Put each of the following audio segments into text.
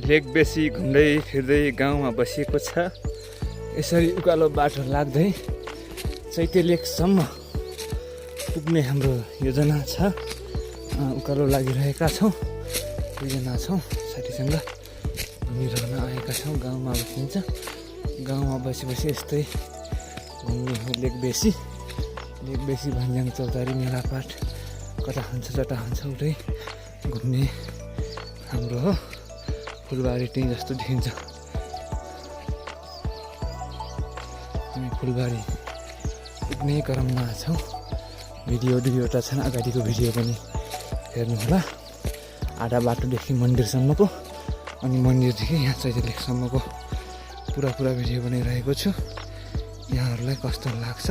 लेक बेसी घुम्दै फिर्दै गाउँमा बसिएको छ। यसरी उकालो बाटो लाग्दै चैते लेकसम्म पुग्ने हाम्रो योजना छ। उकालो लागिरहेका छौँ, दुईजना छौँ साथीसँग घुमिरहन आएका छौँ। गाउँमा बसिन्छ, गाउँमा बसी यस्तै घुम्ने हो लेक बेसी भन्ज्याङ चौतारी मेलापाट कता हुन्छ जता हुन्छ उतै घुम्ने हाम्रो हो। फुलबारी टी जस्तो देखिन्छ। हामी फुलबारी पुग्ने क्रममा छौँ। भिडियो दुईवटा छन्, अगाडिको भिडियो पनि हेर्नु होला। आधा बाटोदेखि मन्दिरसम्मको अनि मन्दिरदेखि यहाँ चैते लेकसम्मको पुरा भिडियो बनाइरहेको छु। यहाँहरूलाई कस्तो लाग्छ,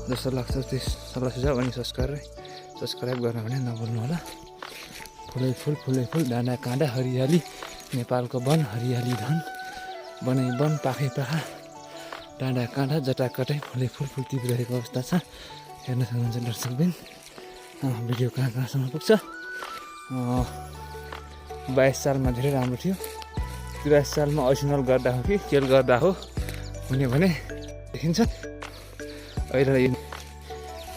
जस्तो लाग्छ त्यो सल्लाह सुझाव अनि सब्सक्राइब गर्न भने नभुल्नु होला। फुलै फुल डाँडा काँडा हरियाली, नेपालको वन हरियाली धन, वनै वन पाखै पाखा डाँडा काँडा जटाकटै फुलै फुल टिपिरहेको अवस्था छ। हेर्न सक्नुहुन्छ दर्शकबिन। भिडियो कहाँसम्म पुग्छ। 22 सालमा धेरै राम्रो थियो। 83 सालमा अर्जिनल गर्दा हो कि केल गर्दा हो भने देखिन्छ। अहिले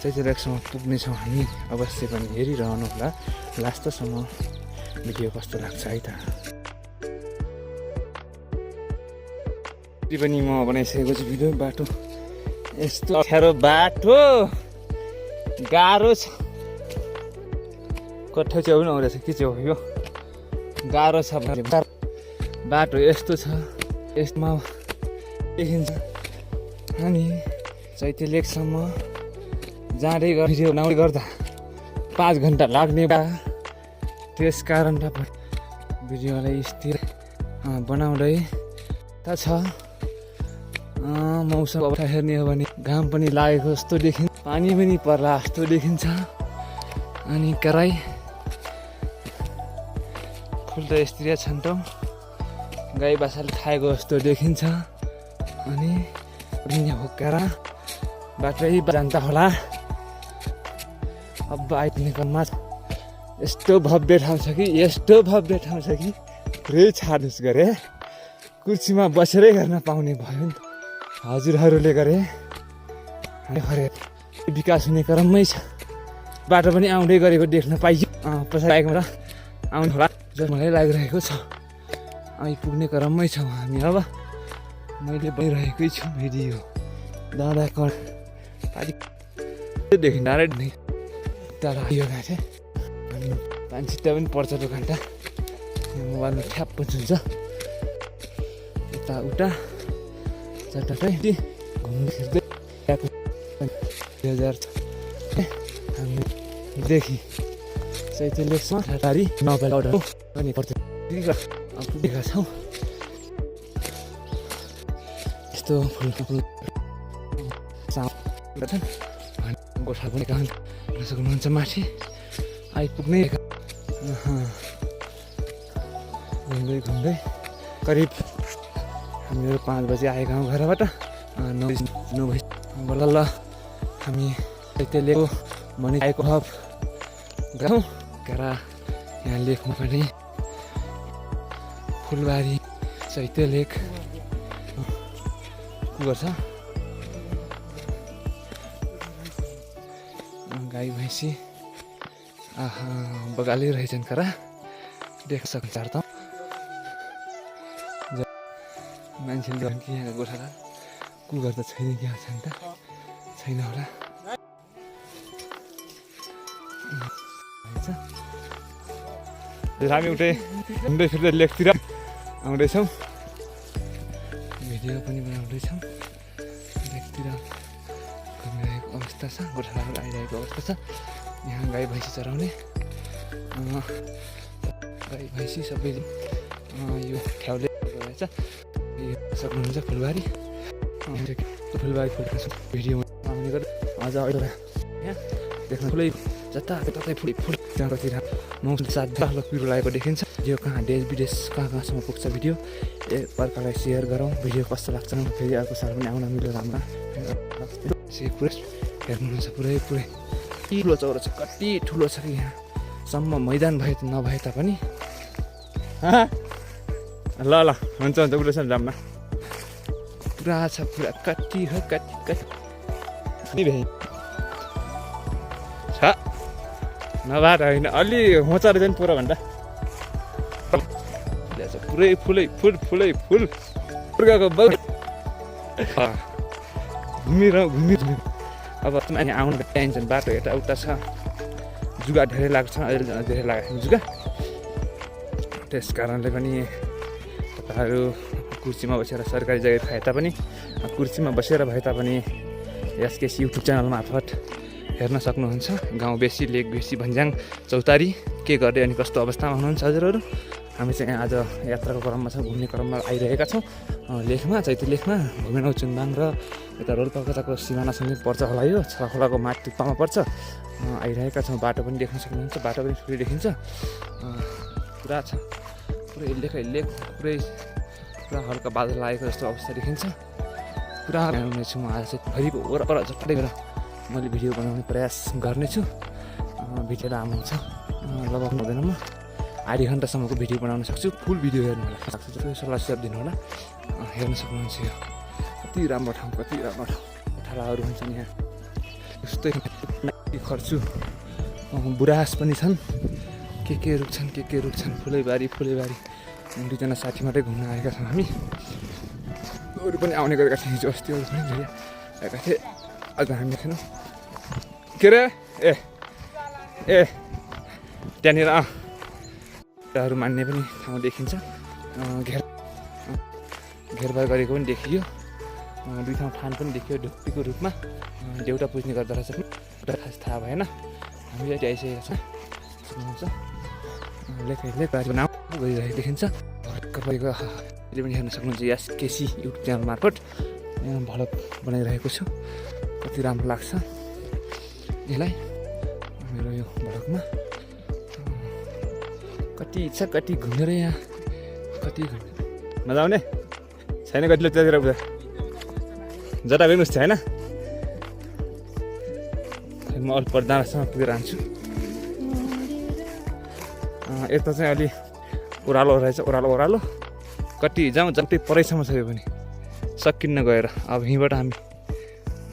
चैते लेकसम्म पुग्नेछौँ हामी। अवश्य पनि हेरिरहनु होला लास्टसम्म भिडियो कस्तो लाग्छ है त। पनि म बनाइसकेको छु भिडियो। बाटो यस्तो अप्ठ्यारो बाटो, गाह्रो छ। कठै च्याउ पनि आउँदैछ के च्याउ यो, गाह्रो छ। बाटो यस्तो छ, यसमा देखिन्छ। अनि चैते लेकसम्म जाँदै गर्दा 5 घन्टा लाग्ने बा। त्यस कारणले भिडियोलाई स्थिर बनाउँदै त छ। मौसम अब हेर्ने हो भने घाम पनि लागेको जस्तो देखिन्छ, पानी पनि पर्ला जस्तो देखिन्छ। अनि कराई फुल त स्त्री छन् त, गाई बाछाले खाएको जस्तो देखिन्छ। अनि हो करा बाटै जान्छ होला। अब आइपुग्ने क्रममा यस्तो भव्य ठाउँ छ कि पुरै छाडुस गरे। कुर्सीमा बसेरै गर्न पाउने भयो नि त हजुरहरूले गरे। विकास हुने क्रममै छ। बाटो पनि आउँदै गरेको देख्न पाइयो। पछाडि आएको आउनु होला जस्तो मलाई लागिरहेको छ। आइपुग्ने क्रममै छौँ हामी। अब मैले बनाइरहेकै छु भिडियो। डाँडा कडेदेखि डाँडै नै टाढा यो गएको थिएँ। अनि पानी छिट्टा पनि पर्छ दोकान त, मोबाइलमा ठ्याप्प हुन्छ। यताउता चटाटै घुम्दै फिर्दै 2000देखि चैते लेकसम्म टाढी नभएको पनि पुगेका छौँ। यस्तो फुल गोठा पनि काम सक्नुहुन्छ। माथि आइपुग्ने घुम्दै करिब हामीहरू 5 बजी आए गाउँ घरबाट। 9 बजी बल्ल हामी चैते लेक मनि आएको हब गाउँ करा। यहाँ लेकमा पनि फुलबारी चैते लेक गर्छ। गाई भैँसी बगाली रहेछन् करा देख्न सक्छ त। मान्छेले झन् कि यहाँको गोठाला कुकर त छैन कि छन् त, छैन होला। हामी उठे घुम्दै फिर्दै लेकतिर आउँदैछौँ। भिडियो पनि बनाउँदैछौँ। लेकतिर घुमिरहेको अवस्था छ, गोठालाहरू आइरहेको अवस्था छ। यहाँ गाई भैँसी चराउने, गाई भैँसी सबैले यो ठाउँले रहेछ। सक्नुहुन्छ फुलबारी फुलका भिडियो आउने गर्दा अझ अहिले यहाँ देख्न फुलै जताततै फुल जहाँतिर मौसम साथ बाह्र पिरो लागेको देखिन्छ। यो कहाँ देश विदेश कहाँसम्म पुग्छ भिडियो एकअर्कालाई सेयर गरौँ। भिडियो कस्तो लाग्छ फेरि अर्को साल पनि आउन मिल्यो राम्रो पुरै हेर्नुहुन्छ। पुरै ठुलो चौरो छ, कति ठुलो छ कि यहाँसम्म मैदान नभए तापनि ल ल हुन्छ हुन्छ उठेसन जाऊँ न पुरा छ पुरा कति हो कति भ्याइ छ नभएर होइन अलि होचा रहेछ नि पुरा भन्दा पुरै फुलै फुल पुर्काको बहु घुमिर अब माथि आउनु टेन्सन बाटो यताउता छ जुगा धेरै लाग्छ अहिले धेरै लागेको जुगा त्यस कारणले पनि तपाईँहरू कुर्सीमा बसेर सरकारी जग्गा खाए तापनि कुर्सीमा बसेर भए तापनि एसकेसी युट्युब च्यानल मार्फत हेर्न सक्नुहुन्छ गाउँ बेसी लेक बेसी भन्ज्याङ चौतारी के गर्दै अनि कस्तो अवस्थामा हुनुहुन्छ हजुरहरू हामी चाहिँ आज यात्राको क्रममा छौँ घुम्ने क्रममा आइरहेका छौँ लेखमा चैते लेखमा घुमेनौ चुन्दाङ र यता रोल्पाको सिमानासँगै पर्छ होला यो छराखोलाको माथि टुप्पामा पर्छ आइरहेका छौँ बाटो पनि देख्न सक्नुहुन्छ बाटो पनि ठुलै देखिन्छ पुरा छ पुरै लेख पुरा हल्का बादल लागेको जस्तो अवस्था देखिन्छ पुरा बनाउनेछु म आज चाहिँ भरिको वरपर झट्टै गरेर मैले भिडियो बनाउने प्रयास गर्नेछु भिडियो लामो हुन्छ लगभग हुँदैन म आधी घन्टासम्मको भिडियो बनाउन सक्छु फुल भिडियो हेर्नु होला सक्छु त्यो सल्लाह सुझाव दिनु होला हेर्न सक्नुहुन्छ यो कति राम्रो ठाउँ ठालाहरू हुन्छन् यहाँ यस्तै खर्छु बुढास पनि छन् के रुख्छन् फुलैबारी दुईजना साथी मात्रै घुम्न आएका छौँ हामी अरू पनि आउने गरेका थियौँ हिजो अस्ति अरू पनि धेरै आएका थिए आज हामी थिएनौँ के अरे ए त्यहाँनिर हरू मान्ने पनि ठाउँ देखिन्छ घेरबार गरेको पनि देखियो दुई ठाउँ फान पनि देखियो ढुक्कीको रूपमा देउटा पुज्ने गर्दो रहेछ खास थाहा भएन हामी अहिले आइसकेका छौँ सक्नुहुन्छ लेख बनाउ गइरहेको देखिन्छ तपाईँको अहिले पनि हेर्न सक्नुहुन्छ एसकेसी युट्युब च्यानल मार्फत भ्लग बनाइरहेको छु कति राम्रो लाग्छ यसलाई मेरो यो भ्लगमा कति इच्छा कति घुमेर यहाँ कति मजा आउने छैन कतिले त्यतिर पुरा जता भेट्नुहोस् छैन म अलिक पर्दासम्म पुगेर आन्छु यता चाहिँ अलि ओह्रालो रहेछ ओह्रालो कति जाउँ जति परैसम्म छ यो पनि सकिन्न गएर अब यहीँबाट हामी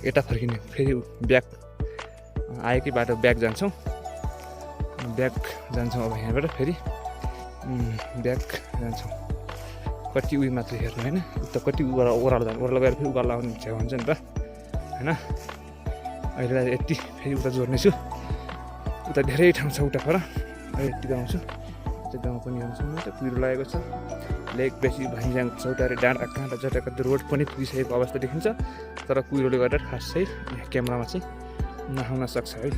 यता फर्किने फेरि ब्याक आएकै बाटो ब्याक जान्छौँ अब यहाँबाट फेरि ब्याक जान्छौँ कति उयो मात्रै हेर्नु होइन उता कति ओह्रालो गएर फेरि उकालो आउने छेउ हुन्छ नि त होइन अहिले यति फेरि उता जोड्नेछु उता धेरै ठाउँ छ उता पर अहिले यति गाउँ त्यो गाउँ पनि हेर्नु सक्नुहुन्छ कुहिरो लागेको छ लेक बेसी भन्ज्याङ चौतारी डाँडा काँडा जताको रोड पनि पुगिसकेको अवस्था देखिन्छ तर कुहिरोले गर्दा खासै क्यामेरामा चाहिँ नआउन सक्छ है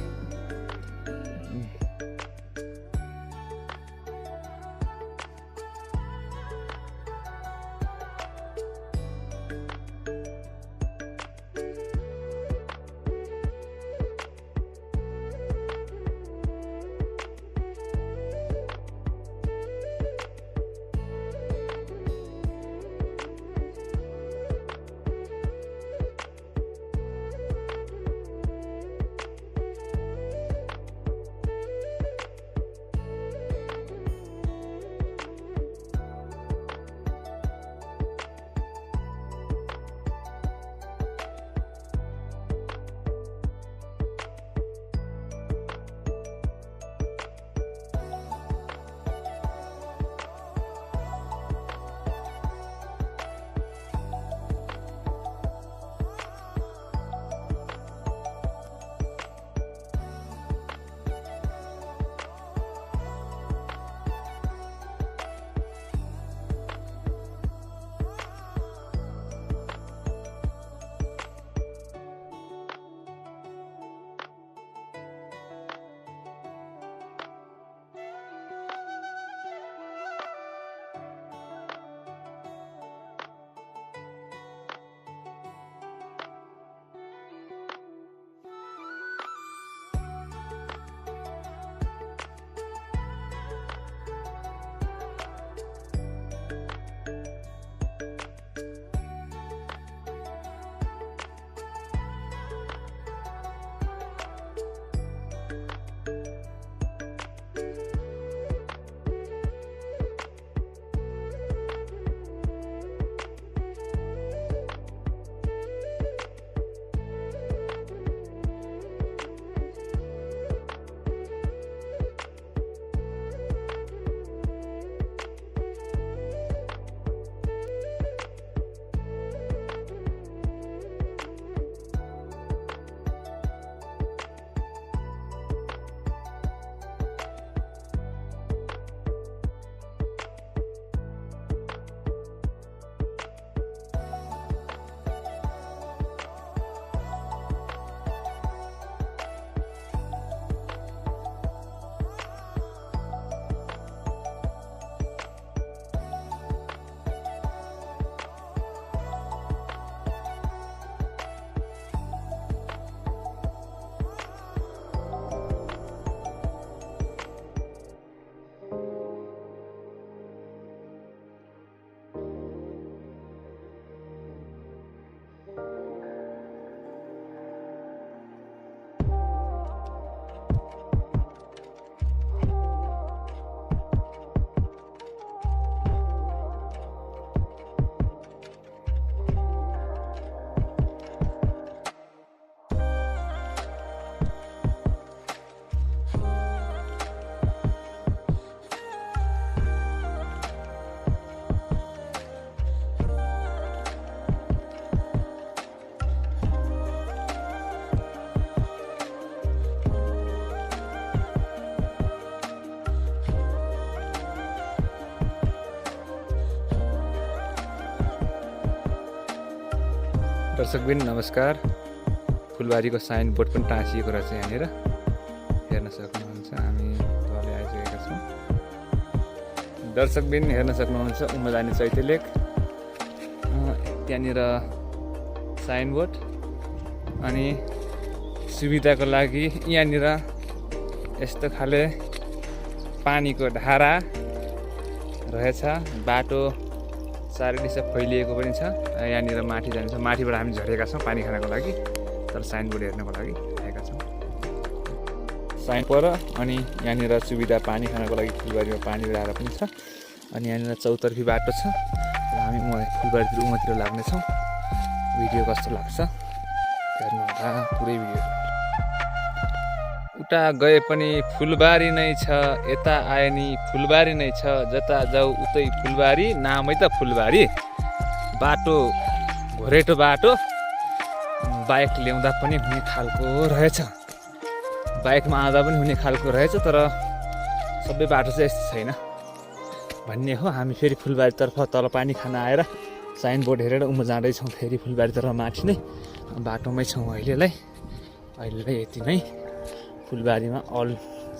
दर्शकबिन नमस्कार। फुलबारीको साइन बोर्ड पनि टाँसिएको रहेछ यहाँनिर हेर्न सक्नुहुन्छ। हामी तल आइसकेका छौँ। दर्शकबिन हेर्न सक्नुहुन्छ उम्मजानी चैत्य लेक। त्यहाँनिर साइन बोर्ड अनि सुविधाको लागि यहाँनिर यस्तो खाले पानीको धारा रहेछ। बाटो चारै दिशा फैलिएको पनि छ। यहाँनिर माथि जान्छ, माथिबाट हामी झरेका छौँ पानी खानको लागि, तर साइनबोर्ड हेर्नको लागि आएका छौँ। साइन पर अनि यहाँनिर सुविधा पानी खानको लागि फुलबारीमा पानी धारा पनि छ। अनि यहाँनिर चौतर्फी बाटो छ। हामी फुलबारीतिर उमातिर लाग्नेछौँ। भिडियो कस्तो लाग्छ हेर्नुहोला पुरै भिडियो। उता गए पनि फुलबारी नै छ, यता आए नि फुलबारी नै छ, जता जाऊ उतै फुलबारी, नामै त फुलबारी। बाटो घोरेटो बाटो, बाइक ल्याउँदा पनि हुने खालको रहेछ, बाइकमा आउँदा पनि हुने खालको रहेछ। तर सबै बाटो चाहिँ यस्तो छैन भन्ने हो। हामी फेरि फुलबारीतर्फ तल पानी खान आएर साइनबोर्ड हेरेर जाँदैछौँ फेरि फुलबारीतर्फ माथि नै। बाटोमै छौँ अहिलेलाई यति नै। फुलबारीमा अल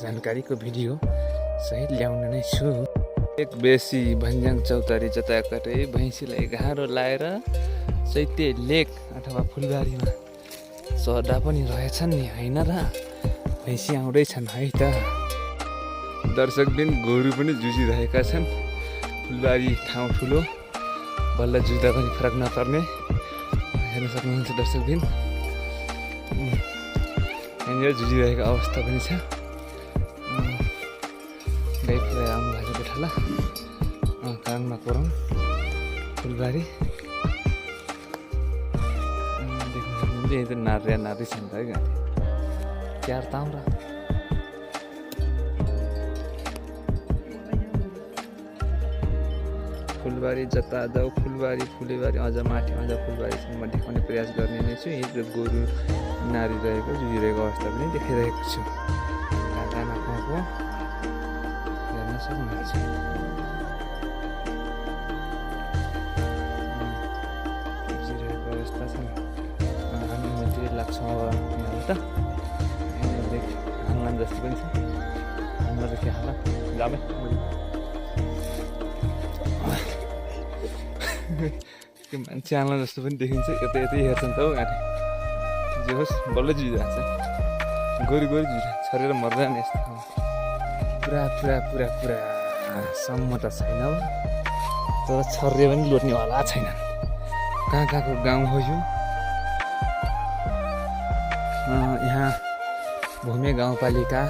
जानकारीको भिडियो सहित ल्याउने नै छु। एक बेसी भन्ज्याङ चौतारी जताकतै भैँसीलाई गाह्रो लाएर चैत्य लेक अथवा फुलबारीमा चढ्दा पनि रहेछन् नि, होइन र? भैँसी आउँदैछन् है त। दर्शकबिन गोरु पनि जुझिरहेका छन्। फुलबारी ठाउँ ठुलो, बल्ल जुझ्दा पनि फरक नपर्ने हेर्न सक्नुहुन्छ दर्शकबिन। यहाँनिर जुझिरहेको अवस्था पनि छ। गाई पुऱ्याएर आउनु भएको गोठाला कानमा कोरम फुलबारी देख्न सक्नुहुन्छ। यही त नारी छन् त है गाडी क्यार ताउँ र। फुलबारी जता जाऊ फुलबारी फुलेबारी, अझ माथि अझ फुलबारीसम्म देखाउने प्रयास गर्ने नै छु। यही गोरु नारी रहेको जुझिरहेको अवस्था पनि देखाइरहेको छु। कानाको हेर्न सक्नुहुन्छ। जुझिरहेको अवस्था छ। हामी मतिर लाग्छौँ अब त हाङ्लान जस्तो पनि छ। हाङ्ला त के हाल जामै त्यो मान्छे आँला जस्तो पनि देखिन्छ। यतै हेर्छन् त हौ गाडी। जे होस् बल्ल जुझिरहेको छ। गोरु जुझिरहेको छरेर मर्दैन यस्तो ठाउँ। पुरा सम्म त छैन हो, तर छर्रे पनि लोट्नेवाला छैनन्। कहाँको गाउँ हो यो? यहाँ भूमे गाउँपालिका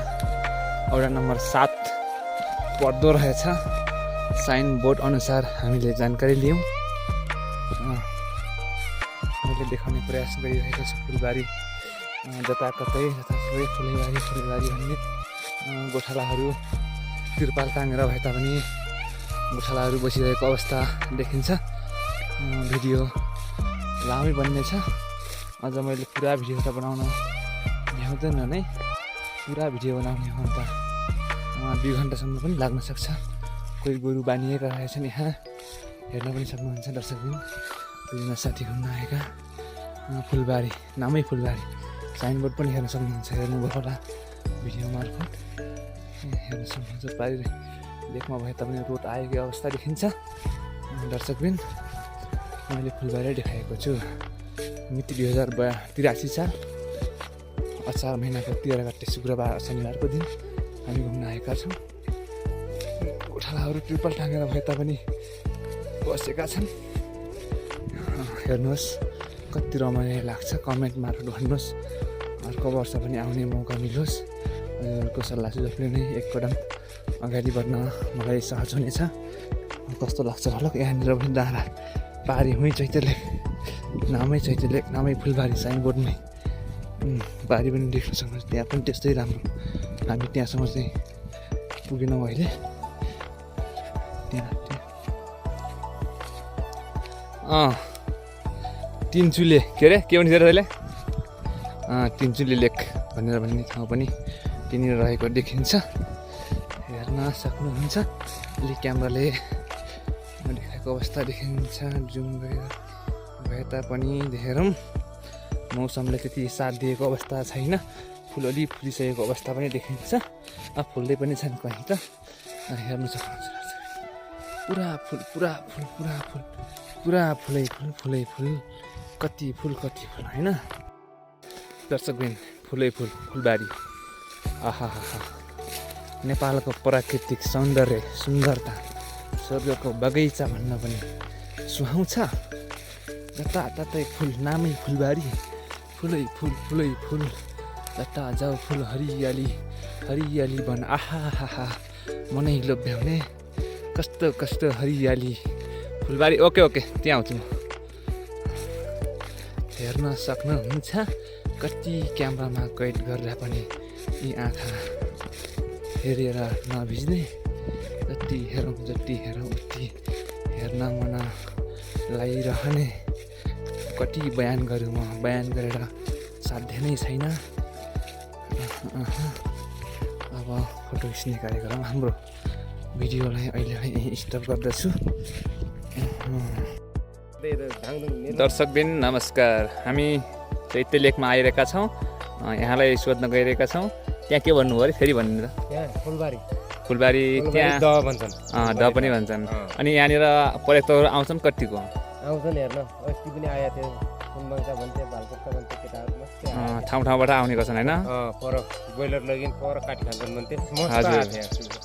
वडा नम्बर 7 पर्दो रहेछ। साइन बोर्ड अनुसार हामीले जानकारी लियौँ। मैले देखाउने प्रयास गरिरहेको छु। फुलबारी जताकतै जतासुकै फुलबारी भन्ने गोठालाहरू तिरपाल टाँगेर भए तापनि गोठालाहरू बसिरहेको अवस्था देखिन्छ। भिडियो लामै बन्ने छ। अझ मैले पुरा भिडियो त बनाउन भ्याउँदैन नै। पुरा भिडियो बनाउने हो त 2 घन्टासम्म पनि लाग्न सक्छ। कोही गोरु बानिएका रहेछन् यहाँ हेर्न पनि सक्नुहुन्छ दर्शकबिन। दुईजना साथी घुम्न आएका। फुलबारी नामै फुलबारी, साइनबोर्ड पनि हेर्न सक्नुहुन्छ। हेर्नुभयो होला भिडियो मार्फत हेर्न सक्नुहुन्छ। पारी लेकमा भए तापनि रोड आएको अवस्था देखिन्छ दर्शकबिन। मैले फुलबारी देखाएको छु। मिति 2083 साल असार महिनाको 13 गते शुक्रबार शनिबारको दिन हामी घुम्न आएका छौँ। गोठालाहरू ट्रिपल टाँगेर भए तापनि बसेका छन्। हेर्नुहोस् कति रमाइलो लाग्छ। कमेन्ट मार्फत भन्नुहोस्। अर्को वर्ष पनि आउने मौका मिलोस्। हजुरहरूको सल्लाह सुझावले नै एक कदम अगाडि बढ्न मलाई सहज हुनेछ। कस्तो लाग्छ होला। यहाँनिर पनि डाँडा पारी हुँ चैत्य लेक, नामै चैत्य लेक, नामै फुलबारी साइनबोर्डमै बारी पनि देख्न सक्नुहुन्छ। त्यहाँ पनि त्यस्तै राम्रो। हामी त्यहाँसम्म चाहिँ पुगेनौँ अहिले। तिनचुले के अरे के भन्छ त्यसले? तिनचुले लेक भनेर भन्ने ठाउँ पनि त्यहाँनिर रहेको देखिन्छ। हेर्न सक्नुहुन्छ। अलि क्यामेराले देखाएको अवस्था देखिन्छ। जुम गरेर भए तापनि हेरौँ मौसमले त्यति साथ दिएको अवस्था छैन। फुल अलि फुलिसकेको अवस्था पनि देखिन्छ, फुल्दै पनि छन् कहीँ त हेर्नु सक्नुहुन्छ। पुरा फुल पुरा फुल पुरा फुल पुरा फुलै फुल फुलै फुल कति फुल होइन दर्शकबिन, फुलै फुल फुलबारी। आहा नेपालको प्राकृतिक सौन्दर्य सुन्दरता स्वर्गको बगैँचा भन्न पनि सुहाउँछ। जताततै फुल, नामै फुलबारी, फुलै फुल फुलै फुल, जता जाऊ फुल हरियाली हरियाली बन। आहा मनै लोभ्याउने कस्तो कस्तो हरियाली फुलबारी। ओके त्यहाँ आउँछु म। हेर्न सक्नुहुन्छ कति क्यामेरामा कैद गरेर पनि यी आँखा हेरेर नभिज्ने। जति हेरौँ उति हेर्न मन लागिरहने। कति बयान गरौँ म, बयान गरेर साध्य नै छैन। अब फोटो खिच्ने कार्यक्रम हाम्रो भिडियोलाई अहिले यहीँ स्टप गर्दछु। दर्शकबिन नमस्कार, हामी चैत्य लेकमा आइरहेका छौँ। यहाँलाई सोध्न गइरहेका छौँ त्यहाँ के भन्नुभयो अरे फेरि भन्नु त? फुलबारी त्यहाँ द पनि भन्छन्। अनि यहाँनिर पर्यटकहरू आउँछन् कतिको? आउँछन् हेर्न। अस्ति पनि आएको थियो, सुनबङ्का भन्थे, भालकोटका भन्थे, केटाहरू मस्तै ठाउँबाट आउने गर्छन् होइन? पर ब्रोइलर लगेन पर काटी खान्छन् भन्थे।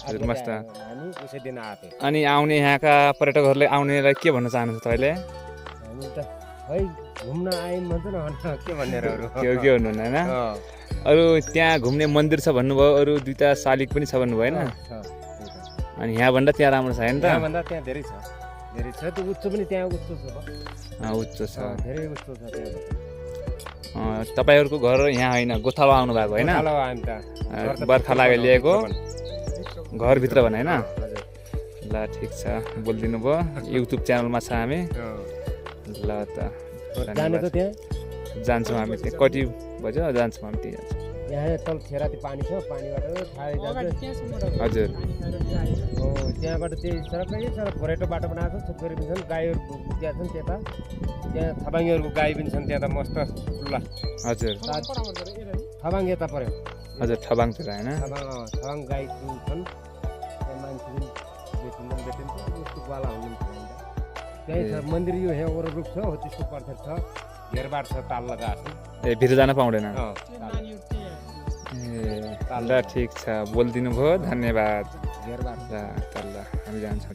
हजुर मस्त। हामी उसै दिन आएको थियो। अनि आउने यहाँका पर्यटकहरूले आउनेलाई के भन्न चाहनुहुन्छ तपाईँले? हामी त है घुम्न आयौँ भन्छ न, के भनेर के भन्नुहुन्न होइन? अरू त्यहाँ घुम्ने मन्दिर छ भन्नुभयो, अरू दुईवटा शालिग पनि छ भन्नुभयो होइन? अनि यहाँभन्दा त्यहाँ राम्रो छ होइन त? यहाँभन्दा त्यहाँ धेरै छ त्यो उच्च पनि त्यहाँ उच्च छ। उच्च छ, धेरै उच्च छ त्यहाँ। तपाईँहरूको घर यहाँ होइन, गोथालो आउनु भएको होइन? बर्खा लागेर ल्याएको घरभित्र भने होइन? ल ठिक छ, बोलिदिनु भयो। युट्युब च्यानलमा छ हामी। ल त जान्छौँ हामी त्यहाँ। कति बज्यो जान्छौँ हामी त्यहाँ? यहाँ तल खेराती पानी छ, पानीबाट हजुर त्यहाँबाट त्यही सडक भोरेटो बाटो बनाएको छ। छोटकरी पनि छन्, गाईहरू त्यहाँ छन्। त्यता त्यहाँ थबाङ्गीहरूको गाई पनि छन् त्यहाँ त मस्त खुल्ला। हजुर थबाङ यता पऱ्यो। हजुर थबाङतिर होइन? थबाङ गाई छन् त्यहाँ, मान्छे पनि बेचिन्छ उसको ग्वाला हुनुहुन्छ त्यहीँ छ। मन्दिर यो यहाँ वरु रुख छ हो, त्यसको पर्थेर छ, घेरबार छ, ताल लगाएको छ। भित्र जान पाउँदैन? ल ठिक छ, बोलिदिनु भयो, धन्यवाद। घेरबार ल हामी जान्छौँ।